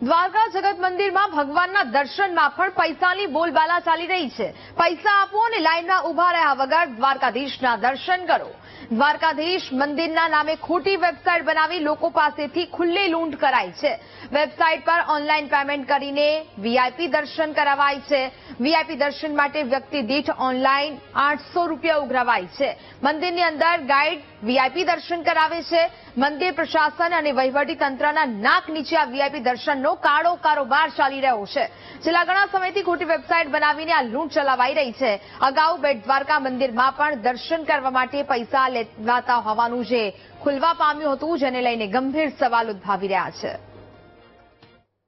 દ્વારકા જગત મંદિરમાં ભગવાનના દર્શનમાં પણ પૈસાની બોલબાલા ચાલી રહી છે। પૈસા આપો અને લાઈનમાં ઉભા રહ્યા વગર દ્વારકાધીશના દર્શન કરો। દ્વારકાધીશ મંદિરના નામે ખોટી વેબસાઇટ બનાવી લોકો પાસેથી ખુલ્લી લૂંટ કરાઈ છે। વેબસાઇટ પર ઓનલાઈન પેમેન્ટ કરીને વીઆઈપી દર્શન કરાવાય છે। વીઆઈપી દર્શન માટે વ્યક્તિ દીઠ ઓનલાઈન 800 રૂપિયા ઉઘરાવાય છે। મંદિરની અંદર ગાઈડ વીઆઈપી દર્શન કરાવે છે। મંદિર પ્રશાસન અને વહીવટી તંત્રના નાક નીચે આ વીઆઈપી દર્શનનો કાળો કારોબાર ચાલી રહ્યો છે। છેલ્લા ઘણા સમયથી ખોટી વેબસાઇટ બનાવીને આ લૂંટ ચલાવાઈ રહી છે। અગાઉ બેટ દ્વારકા મંદિરમાં પણ દર્શન કરવા માટે પૈસા લેવાતા હોવાનું જે ખુલવા પામ્યું હતું, જેને લઈને ગંભીર સવાલ ઉદ્ભવી રહ્યા છે।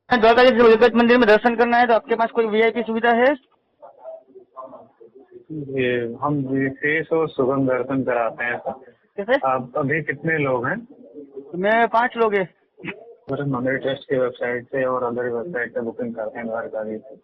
द्वारकाधीश जगत मंदिर में दर्शन करना है तो आपके पास कोई वीआईपी सुविधा है? जी, हम विशेष और सुगम दर्शन कराते हैं सर। कैसे? आप अभी कितने लोग हैं? मैं 5 लोग हैं। सर, मंदिर ट्रस्ट की वेबसाइट से और अदर वेबसाइट से बुकिंग करते हैं द्वारकाधीश से,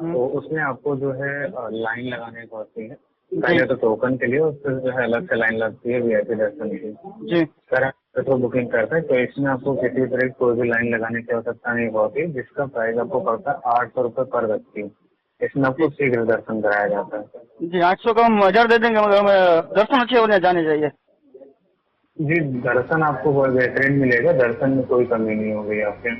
तो उसमें आपको जो है लाइन लगाने को होती है। पहले तो टोकन के लिए, उससे जो है अलग से लाइन लगती है वीआईपी दर्शन की। जी सर, तो बुकिंग करते हैं तो इसमें आपको किसी तरह की कोई भी लाइन लगाने की आवश्यकता नहीं होती, जिसका प्राइस आपको पड़ता है 800 रुपये पर व्यक्ति। इसमें आपको शीघ्र दर्शन कराया जाता है। जी 800 का हम 1000 दे देंगे, मगर हमें दर्शन अच्छे होने जाने चाहिए। जी, दर्शन आपको बहुत बेहतरीन मिलेगा, दर्शन में कोई कमी नहीं होगी आपके।